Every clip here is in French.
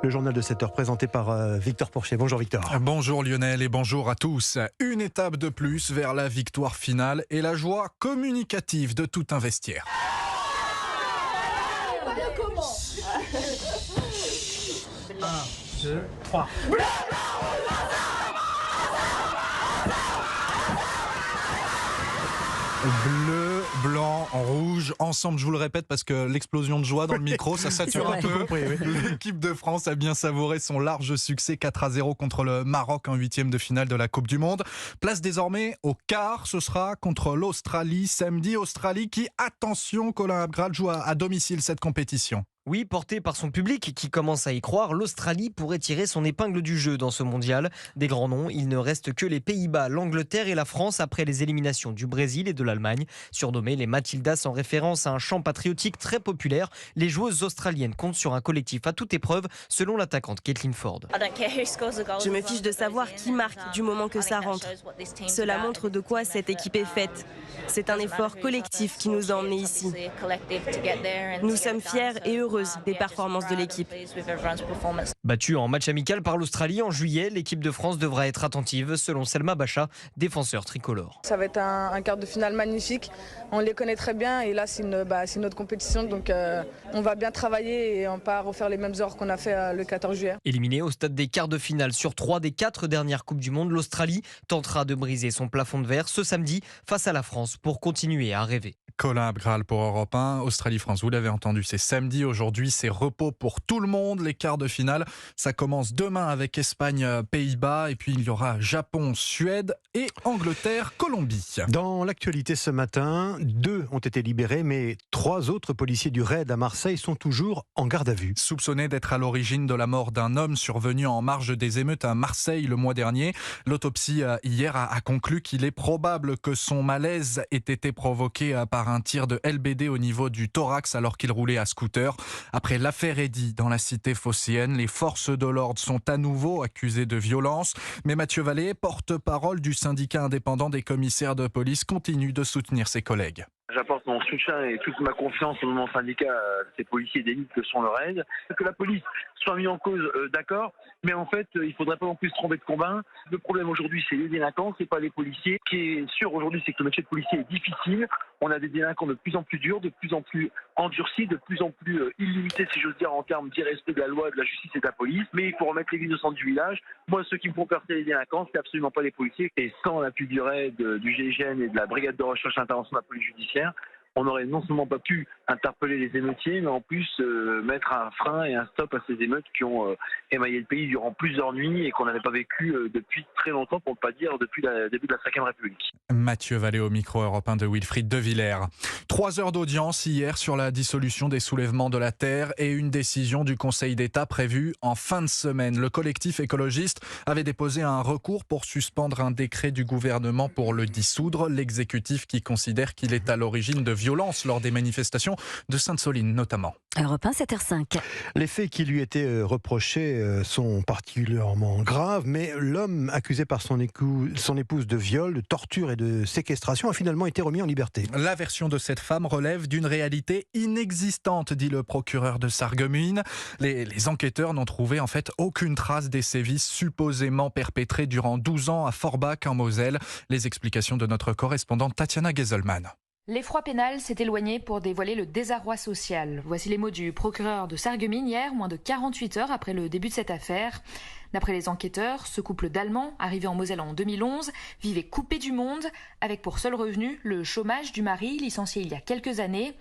Le journal de 7h présenté par Victor Porcher. Bonjour Victor. Bonjour Lionel et bonjour à tous. Une étape de plus vers la victoire finale et la joie communicative de tout un vestiaire. 1, 2, 3. Bleu, blanc, rouge, ensemble, je vous le répète parce que l'explosion de joie dans le micro, ça sature un peu. L'équipe de France a bien savouré son large succès 4-0 contre le Maroc en 8e de finale de la Coupe du Monde. Place désormais au quart, ce sera contre l'Australie samedi. Australie qui, attention, Colin Abgral joue à domicile cette compétition. Oui, porté par son public qui commence à y croire, l'Australie pourrait tirer son épingle du jeu dans ce mondial. Des grands noms, il ne reste que les Pays-Bas, l'Angleterre et la France après les éliminations du Brésil et de l'Allemagne. Surnommées les Matildas en référence à un chant patriotique très populaire, les joueuses australiennes comptent sur un collectif à toute épreuve, selon l'attaquante Caitlin Ford. Je me fiche de savoir qui marque du moment que ça rentre. Cela montre de quoi cette équipe est faite. C'est un effort collectif qui nous a emmenés ici. Nous sommes fiers et heureuses des performances de l'équipe. Battue en match amical par l'Australie en juillet, l'équipe de France devra être attentive, selon Selma Bacha, défenseur tricolore. Ça va être un quart de finale magnifique. On les connaît très bien et là c'est notre compétition, donc on va bien travailler et on ne va pas refaire les mêmes erreurs qu'on a fait le 14 juillet. Éliminée au stade des quarts de finale sur 3 des 4 dernières Coupes du Monde, l'Australie tentera de briser son plafond de verre ce samedi face à la France pour continuer à rêver. Colin Abgral pour Europe 1, Australie-France, vous l'avez entendu, c'est samedi. Aujourd'hui, c'est repos pour tout le monde. Les quarts de finale, ça commence demain avec Espagne-Pays-Bas et puis il y aura Japon-Suède et Angleterre-Colombie. Dans l'actualité ce matin, 2 ont été libérés, mais 3 autres policiers du raid à Marseille sont toujours en garde à vue. Soupçonnés d'être à l'origine de la mort d'un homme survenu en marge des émeutes à Marseille le mois dernier, l'autopsie hier a conclu qu'il est probable que son malaise ait été provoqué par un tir de LBD au niveau du thorax alors qu'il roulait à scooter. Après l'affaire Eddy dans la cité phocéenne, les forces de l'ordre sont à nouveau accusées de violence. Mais Mathieu Vallée, porte-parole du syndicat indépendant des commissaires de police, continue de soutenir ses collègues. J'apporte mon soutien et toute ma confiance au mon syndicat, ces policiers d'élite que sont le RAID. Que la police soit mise en cause, d'accord, mais en fait, il ne faudrait pas non plus se tromper de combat. Le problème aujourd'hui, c'est les délinquants, c'est pas les policiers. Ce qui est sûr aujourd'hui, c'est que le métier de policier est difficile. On a des délinquants de plus en plus durs, de plus en plus endurcis, de plus en plus illimités, si j'ose dire, en termes d'irrespect de la loi, de la justice et de la police. Mais il faut remettre l'église au centre du village. Moi, ceux qui me font percer les délinquants, c'est absolument pas les policiers. Et sans l'appui du RAID, du GIGN et de la brigade de recherche et intervention de la police judiciaire, on n'aurait non seulement pas pu interpeller les émeutiers, mais en plus mettre un frein et un stop à ces émeutes qui ont émaillé le pays durant plusieurs nuits et qu'on n'avait pas vécu depuis très longtemps, pour ne pas dire depuis le début de la 5e République. Mathieu Vallée au micro Europe 1 de Wilfried de Villers. 3 heures d'audience hier sur la dissolution des soulèvements de la Terre et une décision du Conseil d'État prévue en fin de semaine. Le collectif écologiste avait déposé un recours pour suspendre un décret du gouvernement pour le dissoudre. L'exécutif qui considère qu'il est à l'origine de violences lors des manifestations de Sainte-Soline notamment. Europe 1, 7h05. Les faits qui lui étaient reprochés sont particulièrement graves, mais l'homme accusé par son épouse de viol, de torture et de séquestration a finalement été remis en liberté. La version de cette femme relève d'une réalité inexistante, dit le procureur de Sarreguemines. Les enquêteurs n'ont trouvé en fait aucune trace des sévices supposément perpétrés durant 12 ans à Forbach en Moselle. Les explications de notre correspondante Tatiana Geselman. L'effroi pénal s'est éloigné pour dévoiler le désarroi social. Voici les mots du procureur de Sarreguemines hier, moins de 48 heures après le début de cette affaire. D'après les enquêteurs, ce couple d'Allemands, arrivé en Moselle en 2011, vivait coupé du monde, avec pour seul revenu le chômage du mari, licencié il y a quelques années.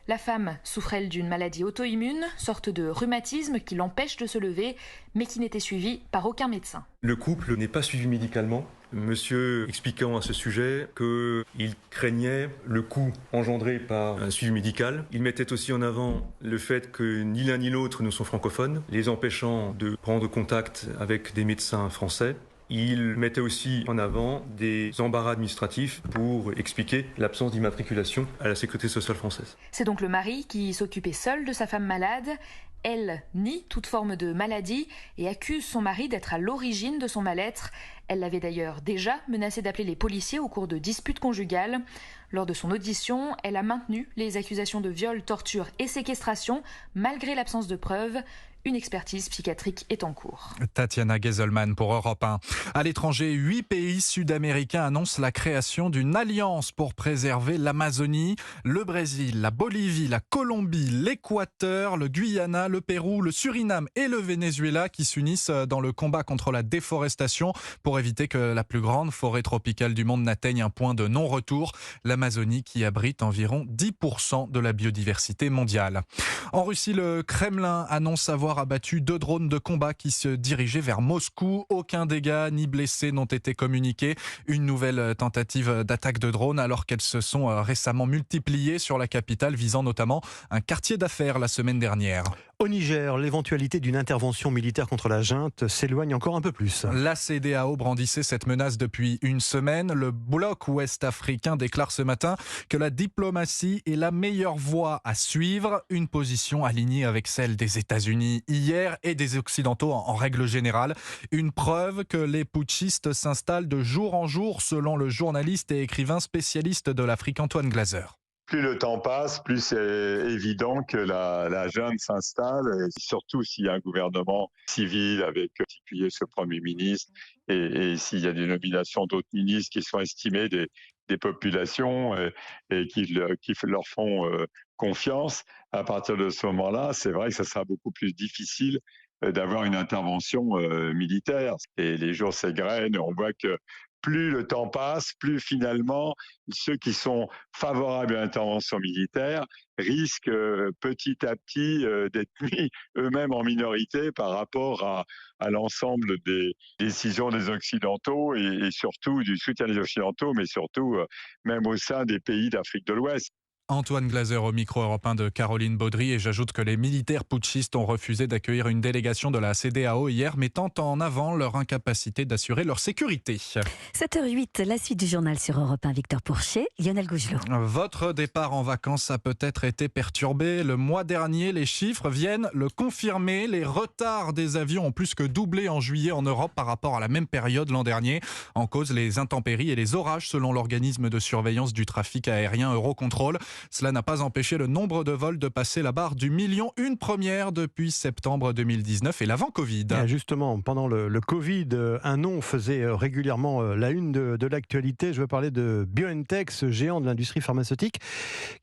La femme souffrait d'une maladie auto-immune, sorte de rhumatisme qui l'empêche de se lever, mais qui n'était suivie par aucun médecin. Le couple n'est pas suivi médicalement. Monsieur expliquant à ce sujet qu'il craignait le coût engendré par un suivi médical. Il mettait aussi en avant le fait que ni l'un ni l'autre ne sont francophones, les empêchant de prendre contact avec des médecins français. Il mettait aussi en avant des embarras administratifs pour expliquer l'absence d'immatriculation à la Sécurité sociale française. C'est donc le mari qui s'occupait seul de sa femme malade. Elle nie toute forme de maladie et accuse son mari d'être à l'origine de son mal-être. Elle l'avait d'ailleurs déjà menacé d'appeler les policiers au cours de disputes conjugales. Lors de son audition, elle a maintenu les accusations de viol, torture et séquestration malgré l'absence de preuves. Une expertise psychiatrique est en cours. Tatiana Geselman pour Europe 1. À l'étranger, 8 pays sud-américains annoncent la création d'une alliance pour préserver l'Amazonie. Le Brésil, la Bolivie, la Colombie, l'Équateur, le Guyana, le Pérou, le Suriname et le Venezuela qui s'unissent dans le combat contre la déforestation pour éviter que la plus grande forêt tropicale du monde n'atteigne un point de non-retour. L'Amazonie qui abrite environ 10% de la biodiversité mondiale. En Russie, le Kremlin annonce avoir abattu 2 drones de combat qui se dirigeaient vers Moscou. Aucun dégât ni blessés n'ont été communiqués. Une nouvelle tentative d'attaque de drones alors qu'elles se sont récemment multipliées sur la capitale, visant notamment un quartier d'affaires la semaine dernière. Au Niger, l'éventualité d'une intervention militaire contre la junte s'éloigne encore un peu plus. La CEDEAO brandissait cette menace depuis une semaine. Le bloc ouest-africain déclare ce matin que la diplomatie est la meilleure voie à suivre. Une position alignée avec celle des États-Unis hier et des Occidentaux en règle générale. Une preuve que les putschistes s'installent de jour en jour, selon le journaliste et écrivain spécialiste de l'Afrique Antoine Glaser. Plus le temps passe, plus c'est évident que la junte s'installe, et surtout s'il y a un gouvernement civil avec en particulier ce Premier ministre et s'il y a des nominations d'autres ministres qui sont estimés des populations et qui leur font confiance. À partir de ce moment-là, c'est vrai que ça sera beaucoup plus difficile d'avoir une intervention militaire. Et les jours s'égrènent, on voit que plus le temps passe, plus finalement ceux qui sont favorables à l'intervention militaire risquent petit à petit d'être mis eux-mêmes en minorité par rapport à l'ensemble des décisions des Occidentaux et surtout du soutien des Occidentaux, mais surtout même au sein des pays d'Afrique de l'Ouest. Antoine Glaser au micro européen de Caroline Baudry, et j'ajoute que les militaires putschistes ont refusé d'accueillir une délégation de la CEDEAO hier, mettant en avant leur incapacité d'assurer leur sécurité. 7h08, la suite du journal sur Europe 1, Victor Pourchet, Lionel Gougelot. Votre départ en vacances a peut-être été perturbé. Le mois dernier, les chiffres viennent le confirmer. Les retards des avions ont plus que doublé en juillet en Europe par rapport à la même période l'an dernier. En cause, les intempéries et les orages, selon l'organisme de surveillance du trafic aérien Eurocontrol. Cela n'a pas empêché le nombre de vols de passer la barre du million, une première depuis septembre 2019 et l'avant-Covid. Justement, pendant le Covid, un nom faisait régulièrement la une de l'actualité. Je veux parler de BioNTech, ce géant de l'industrie pharmaceutique,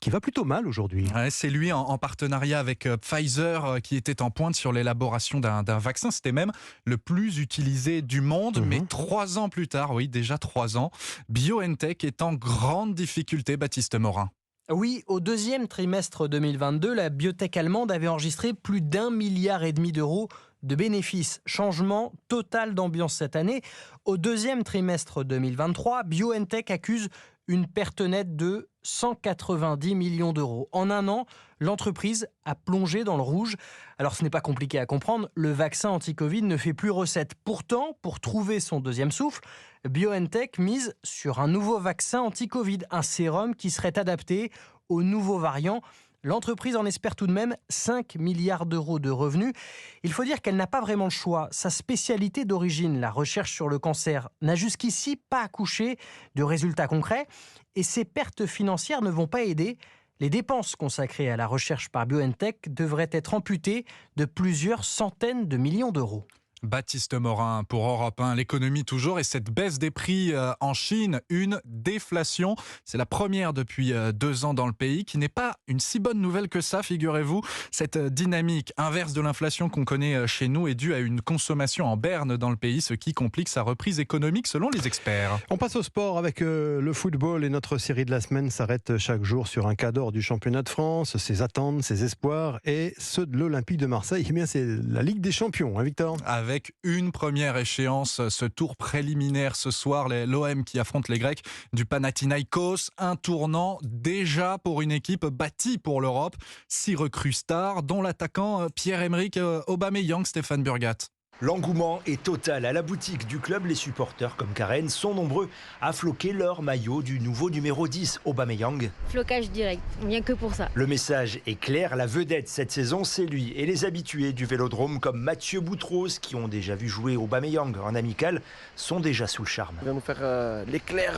qui va plutôt mal aujourd'hui. Ouais, c'est lui en partenariat avec Pfizer qui était en pointe sur l'élaboration d'un vaccin. C'était même le plus utilisé du monde. Mais 3 ans plus tard, oui, déjà 3 ans, BioNTech est en grande difficulté, Baptiste Morin. Oui, au deuxième trimestre 2022, la biotech allemande avait enregistré plus d'1,5 milliard d'euros de bénéfices. Changement total d'ambiance cette année. Au deuxième trimestre 2023, BioNTech accuse une perte nette de 190 millions d'euros. En un an, l'entreprise a plongé dans le rouge. Alors ce n'est pas compliqué à comprendre, le vaccin anti-Covid ne fait plus recette. Pourtant, pour trouver son deuxième souffle, BioNTech mise sur un nouveau vaccin anti-Covid, un sérum qui serait adapté aux nouveaux variants. L'entreprise en espère tout de même 5 milliards d'euros de revenus. Il faut dire qu'elle n'a pas vraiment le choix. Sa spécialité d'origine, la recherche sur le cancer, n'a jusqu'ici pas accouché de résultats concrets. Et ces pertes financières ne vont pas aider. Les dépenses consacrées à la recherche par BioNTech devraient être amputées de plusieurs centaines de millions d'euros. Baptiste Morin pour Europe 1, l'économie toujours et cette baisse des prix en Chine, une déflation. C'est la première depuis 2 ans dans le pays, qui n'est pas une si bonne nouvelle que ça, figurez-vous. Cette dynamique inverse de l'inflation qu'on connaît chez nous est due à une consommation en berne dans le pays, ce qui complique sa reprise économique selon les experts. On passe au sport avec le football et notre série de la semaine s'arrête chaque jour sur un cas d'or du championnat de France, ses attentes, ses espoirs et ceux de l'Olympique de Marseille. Eh bien, c'est la Ligue des Champions, hein, Victor ? Avec une première échéance, ce tour préliminaire ce soir, l'OM qui affronte les Grecs du Panathinaïkos, un tournant déjà pour une équipe bâtie pour l'Europe. 6 recrues stars, dont l'attaquant Pierre-Emerick Aubameyang, Stéphane Burgat. L'engouement est total. À la boutique du club, les supporters comme Karen sont nombreux à floquer leur maillot du nouveau numéro 10, Aubameyang. Flocage direct, rien que pour ça. Le message est clair, la vedette cette saison, c'est lui. Et les habitués du Vélodrome comme Mathieu Boutros, qui ont déjà vu jouer Aubameyang en amical, sont déjà sous le charme. Il va nous faire l'éclair.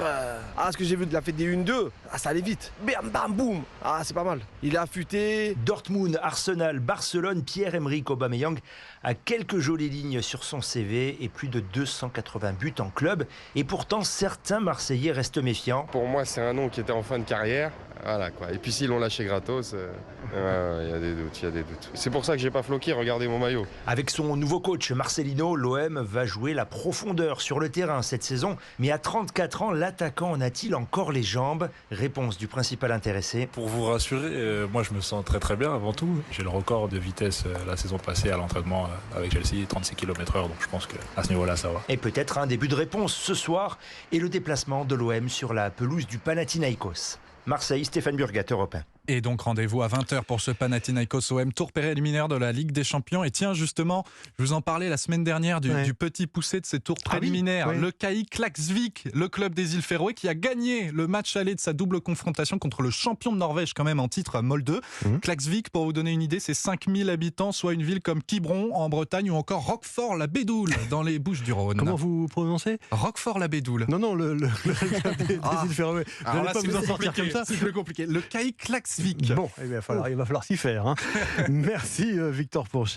Ce que j'ai vu de la fête des 1-2, ça allait vite. Bam, bam, boum. C'est pas mal. Il est affûté. Dortmund, Arsenal, Barcelone, Pierre-Emerick Aubameyang a quelques jolies lignes sur son CV et plus de 280 buts en club. Et pourtant, certains Marseillais restent méfiants. Pour moi, c'est un nom qui était en fin de carrière. Voilà, quoi. Et puis s'ils l'ont lâché gratos, il y a des doutes. C'est pour ça que j'ai pas floqué, regardez mon maillot. Avec son nouveau coach Marcelino, l'OM va jouer la profondeur sur le terrain cette saison. Mais à 34 ans, l'attaquant en a-t-il encore les jambes? Réponse du principal intéressé. Pour vous rassurer, moi je me sens très très bien avant tout. J'ai le record de vitesse la saison passée à l'entraînement avec Chelsea, 36 km/h, donc je pense qu'à ce niveau-là ça va. Et peut-être un début de réponse ce soir et le déplacement de l'OM sur la pelouse du Panathinaïkos. Marseille, Stéphane Burgat, Europe 1. Et donc rendez-vous à 20h pour ce Panathinaikos OM, tour préliminaire de la Ligue des Champions. Et tiens, justement, je vous en parlais la semaine dernière du petit poussé de ces tours préliminaires. Oui. Le KI Klaksvik, le club des îles Féroé, qui a gagné le match aller de sa double confrontation contre le champion de Norvège quand même en titre, Molde. Klaksvik, pour vous donner une idée, c'est 5000 habitants, soit une ville comme Quiberon en Bretagne ou encore Roquefort-la-Bédoule dans les Bouches-du-Rhône. Comment vous prononcez? Roquefort-la-Bédoule. Non, le club des îles Féroé. Vous n'allez pas vous en sortir comme ça. C'est plus compliqué. Le KI Klaksvik. Bon, il va falloir s'y faire. Merci Victor Pourchet.